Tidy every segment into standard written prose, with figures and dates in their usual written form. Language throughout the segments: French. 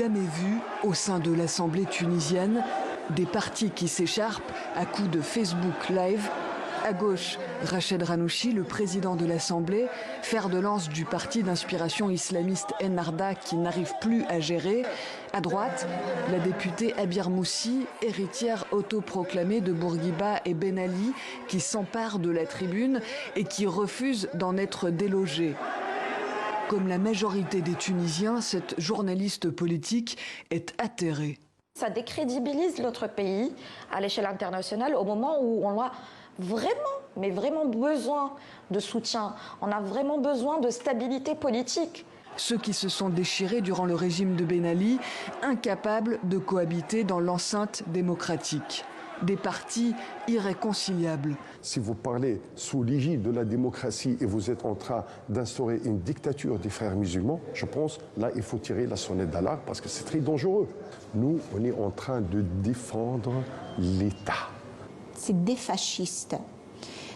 jamais vu au sein de l'Assemblée tunisienne des partis qui s'écharpent à coups de Facebook Live. À gauche, Rached Ghannouchi, le président de l'Assemblée, fer de lance du parti d'inspiration islamiste Ennahda qui n'arrive plus à gérer. À droite, la députée Abir Moussi, héritière autoproclamée de Bourguiba et Ben Ali, qui s'empare de la tribune et qui refuse d'en être délogée. Comme la majorité des Tunisiens, cette journaliste politique est atterrée. Ça décrédibilise notre pays à l'échelle internationale au moment où on a vraiment besoin de soutien. On a vraiment besoin de stabilité politique. Ceux qui se sont déchirés durant le régime de Ben Ali, incapables de cohabiter dans l'enceinte démocratique. Des partis irréconciliables. Si vous parlez sous l'égide de la démocratie et vous êtes en train d'instaurer une dictature des frères musulmans, je pense là il faut tirer la sonnette d'alarme parce que c'est très dangereux. Nous, on est en train de défendre l'État. C'est des fascistes.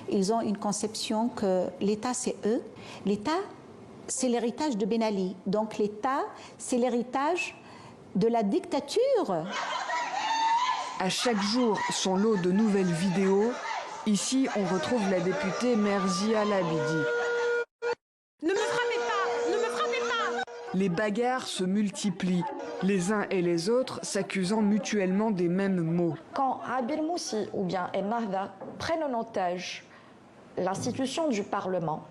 Ils ont une conception que l'État c'est eux. L'État c'est l'héritage de Ben Ali. Donc l'État c'est l'héritage de la dictature. À chaque jour, son lot de nouvelles vidéos. Ici, on retrouve la députée Merzia Labidi. Ne me frappez pas! Ne me frappez pas! Les bagarres se multiplient, les uns et les autres s'accusant mutuellement des mêmes mots. Quand Abir Moussi ou bien Ennahda prennent en otage l'institution du Parlement,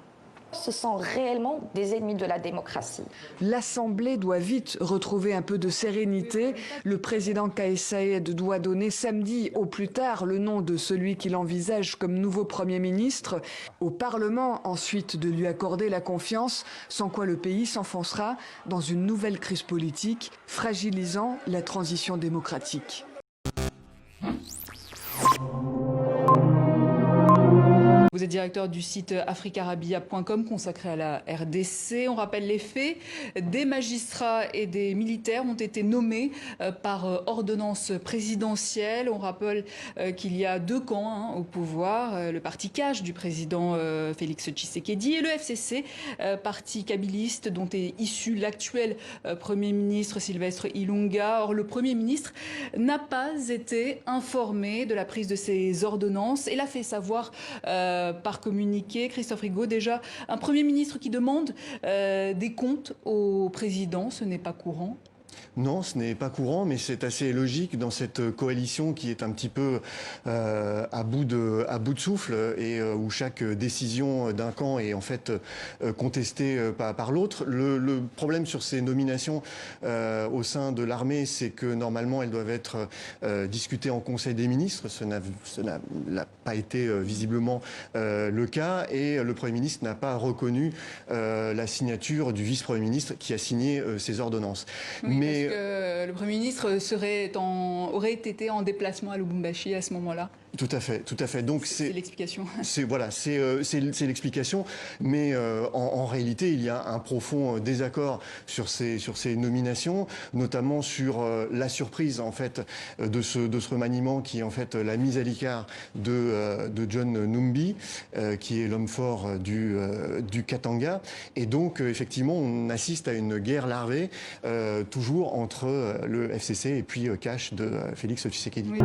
ce sont réellement des ennemis de la démocratie. L'Assemblée doit vite retrouver un peu de sérénité. Le président Kais Saied doit donner samedi au plus tard le nom de celui qu'il envisage comme nouveau Premier ministre. Au Parlement, ensuite, de lui accorder la confiance, sans quoi le pays s'enfoncera dans une nouvelle crise politique, fragilisant la transition démocratique. Vous êtes directeur du site africarabia.com consacré à la RDC. On rappelle les faits. Des magistrats et des militaires ont été nommés par ordonnance présidentielle. On rappelle qu'il y a deux camps au pouvoir. Le parti Cash du président Félix Tshisekedi et le FCC, parti kabiliste dont est issu l'actuel Premier ministre Sylvestre Ilunga. Or, le Premier ministre n'a pas été informé de la prise de ces ordonnances et l'a fait savoir par communiqué. Christophe Rigaud, déjà, un Premier ministre qui demande des comptes au président, ce n'est pas courant. Non, ce n'est pas courant, mais c'est assez logique dans cette coalition qui est un petit peu à bout de souffle et où chaque décision d'un camp est en fait contestée par l'autre. Le problème sur ces nominations au sein de l'armée, c'est que normalement elles doivent être discutées en Conseil des ministres. Ce n'a pas été visiblement le cas et le Premier ministre n'a pas reconnu la signature du vice-premier ministre qui a signé ces ordonnances. Oui, mais parce que le Premier ministre aurait été en déplacement à Lubumbashi à ce moment-là. Tout à fait, tout à fait. Donc c'est l'explication. C'est l'explication, mais en réalité, il y a un profond désaccord sur ces nominations, notamment sur la surprise en fait de ce remaniement qui est en fait la mise à l'écart de John Numbi, qui est l'homme fort du Katanga, et donc effectivement, on assiste à une guerre larvée toujours entre le FCC et puis Cash de Félix Tshisekedi. Oui.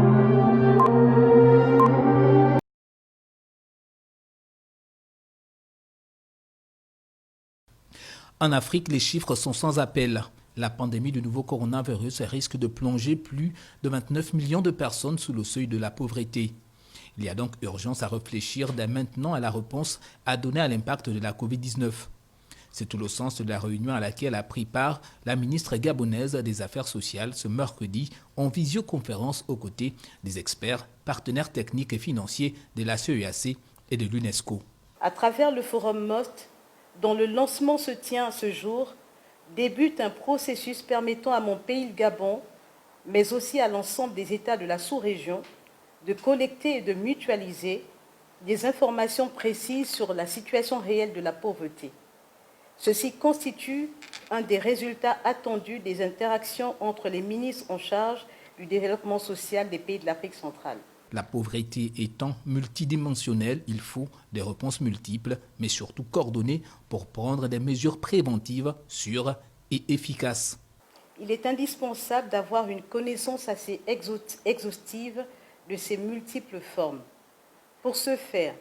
En Afrique, les chiffres sont sans appel. La pandémie du nouveau coronavirus risque de plonger plus de 29 millions de personnes sous le seuil de la pauvreté. Il y a donc urgence à réfléchir dès maintenant à la réponse à donner à l'impact de la Covid-19. C'est tout le sens de la réunion à laquelle a pris part la ministre gabonaise des Affaires sociales ce mercredi en visioconférence aux côtés des experts, partenaires techniques et financiers de la CEAC et de l'UNESCO. À travers le forum MOST, dont le lancement se tient ce jour, débute un processus permettant à mon pays, le Gabon, mais aussi à l'ensemble des États de la sous-région, de collecter et de mutualiser des informations précises sur la situation réelle de la pauvreté. Ceci constitue un des résultats attendus des interactions entre les ministres en charge du développement social des pays de l'Afrique centrale. La pauvreté étant multidimensionnelle, il faut des réponses multiples, mais surtout coordonnées pour prendre des mesures préventives sûres et efficaces. il est indispensable d'avoir une connaissance assez exhaustive de ces multiples formes. Pour ce faire,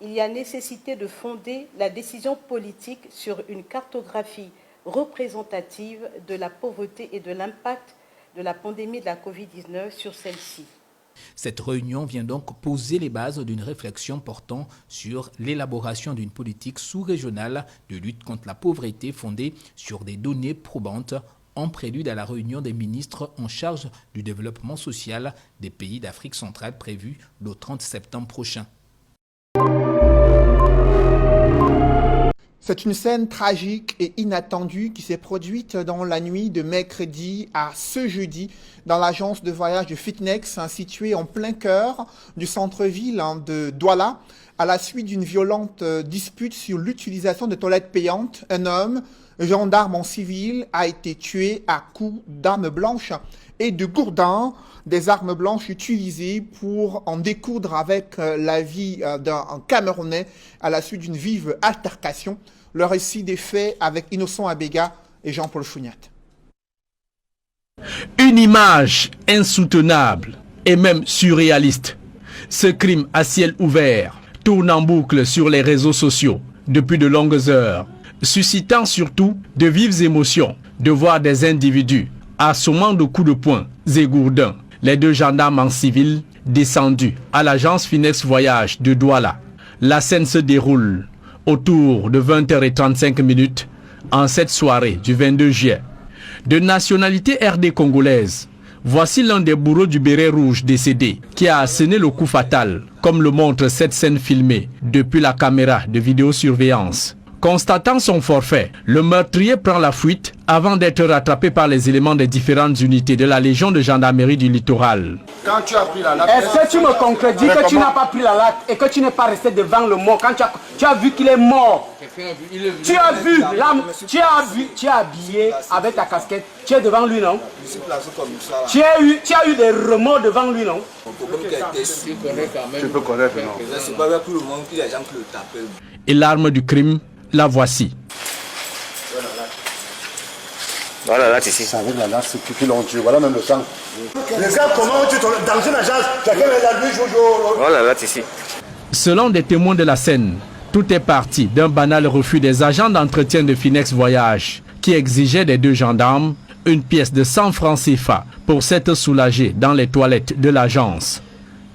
il y a nécessité de fonder la décision politique sur une cartographie représentative de la pauvreté et de l'impact de la pandémie de la Covid-19 sur celle-ci. Cette réunion vient donc poser les bases d'une réflexion portant sur l'élaboration d'une politique sous-régionale de lutte contre la pauvreté fondée sur des données probantes en prélude à la réunion des ministres en charge du développement social des pays d'Afrique centrale prévue le 30 septembre prochain. C'est une scène tragique et inattendue qui s'est produite dans la nuit de mercredi à ce jeudi dans l'agence de voyage de Fitnex située en plein cœur du centre-ville de Douala. À la suite d'une violente dispute sur l'utilisation de toilettes payantes, un homme, gendarme en civil, a été tué à coups d'armes blanches et de gourdins, des armes blanches utilisées pour en découdre avec la vie d'un Camerounais à la suite d'une vive altercation. Le récit des faits avec Innocent Abega et Jean-Paul Chouniat. Une image insoutenable et même surréaliste. Ce crime à ciel ouvert tourne en boucle sur les réseaux sociaux depuis de longues heures, suscitant surtout de vives émotions de voir des individus assommant de coups de poing et gourdins les deux gendarmes en civil descendus à l'agence Finex Voyage de Douala. La scène se déroule autour de 20h35 en cette soirée du 22 juillet. De nationalité RD congolaise, voici l'un des bourreaux du béret rouge décédé qui a asséné le coup fatal, comme le montre cette scène filmée depuis la caméra de vidéosurveillance. Constatant son forfait, le meurtrier prend la fuite avant d'être rattrapé par les éléments des différentes unités de la Légion de gendarmerie du littoral. Quand tu as pris la latte, est-ce que tu me contredis que tu n'as pas pris la latte et que tu n'es pas resté devant le mort quand tu as vu qu'il est mort? Tu as vu, tu as habillé avec ta casquette, tu es devant lui, non? Tu as eu des remords devant lui, non? Tu peux connaître, non? C'est pas vrai pour le monde qu'il y a des gens qui le tapent. Et l'arme du crime, la voici. Voilà, là, ici. Ça avec la latte, c'est pipi l'ondieu. Voilà même le sang. Les gars, comment tu dans une agence, chacun est là, lui, joue. Voilà, là, ici. Selon des témoins de la scène, tout est parti d'un banal refus des agents d'entretien de Finex Voyage qui exigeaient des deux gendarmes une pièce de 100 francs CFA pour s'être soulagés dans les toilettes de l'agence.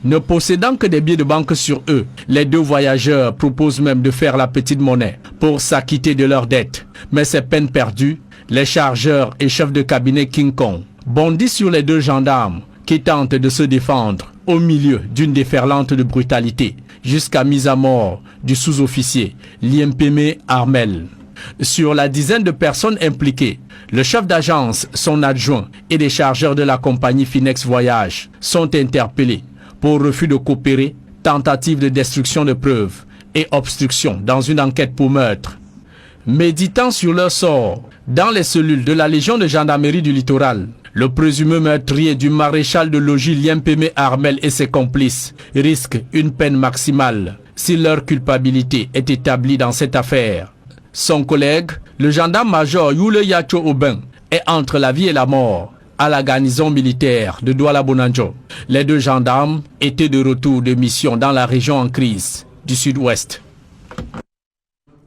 Ne possédant que des billets de banque sur eux, les deux voyageurs proposent même de faire la petite monnaie pour s'acquitter de leurs dettes. Mais c'est peine perdue, les chargeurs et chefs de cabinet King Kong bondissent sur les deux gendarmes qui tentent de se défendre au milieu d'une déferlante de brutalité jusqu'à mise à mort du sous-officier Liempeme Armel. Sur la dizaine de personnes impliquées, le chef d'agence, son adjoint et les chargeurs de la compagnie Finex Voyage sont interpellés pour refus de coopérer, tentative de destruction de preuves et obstruction dans une enquête pour meurtre. Méditant sur leur sort, dans les cellules de la Légion de gendarmerie du littoral, le présumé meurtrier du maréchal de logis Liempeme Armel et ses complices risquent une peine maximale si leur culpabilité est établie dans cette affaire. Son collègue, le gendarme-major Yule Yacho Aubin, est entre la vie et la mort à la garnison militaire de Douala Bonanjo. Les deux gendarmes étaient de retour de mission dans la région en crise du sud-ouest.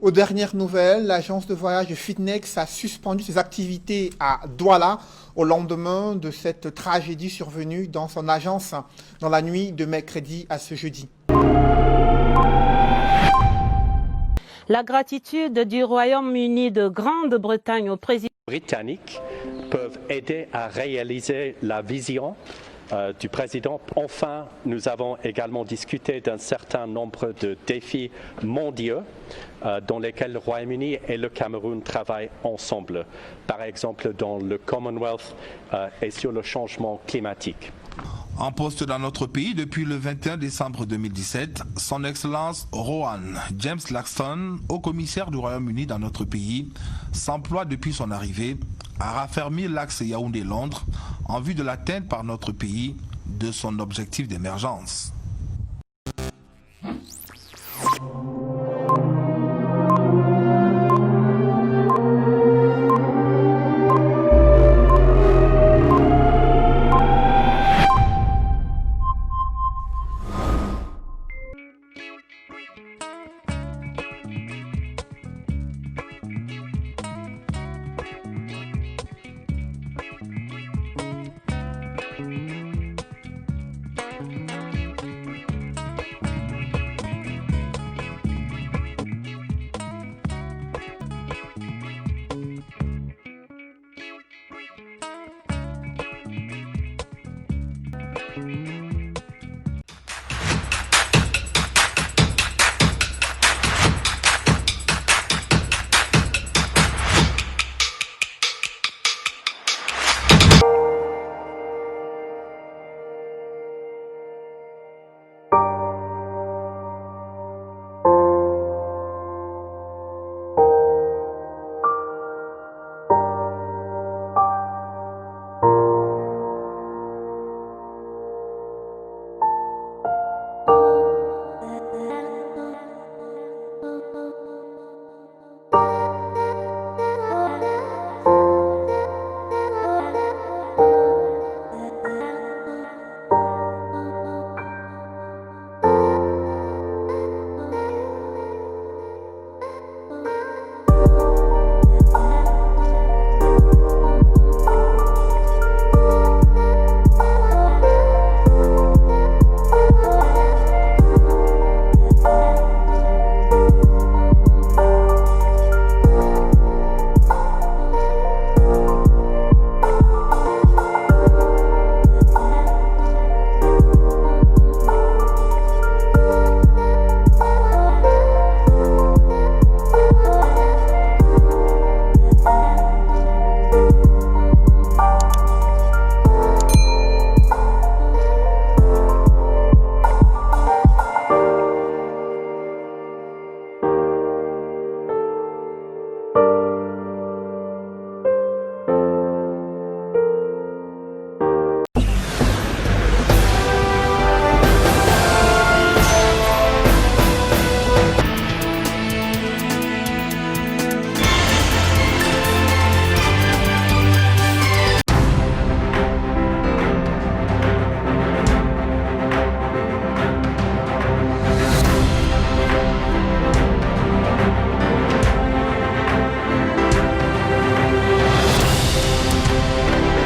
Aux dernières nouvelles, l'agence de voyage de Fitnex a suspendu ses activités à Douala au lendemain de cette tragédie survenue dans son agence dans la nuit de mercredi à ce jeudi. La gratitude du Royaume-Uni de Grande-Bretagne au président britannique peuvent aider à réaliser la vision du président. Enfin, nous avons également discuté d'un certain nombre de défis mondiaux dans lesquels le Royaume-Uni et le Cameroun travaillent ensemble. Par exemple, dans le Commonwealth et sur le changement climatique. En poste dans notre pays depuis le 21 décembre 2017, son Excellence Rowan James Laxton, haut commissaire du Royaume-Uni dans notre pays, s'emploie depuis son arrivée à raffermir l'axe Yaoundé-Londres en vue de l'atteinte par notre pays de son objectif d'émergence.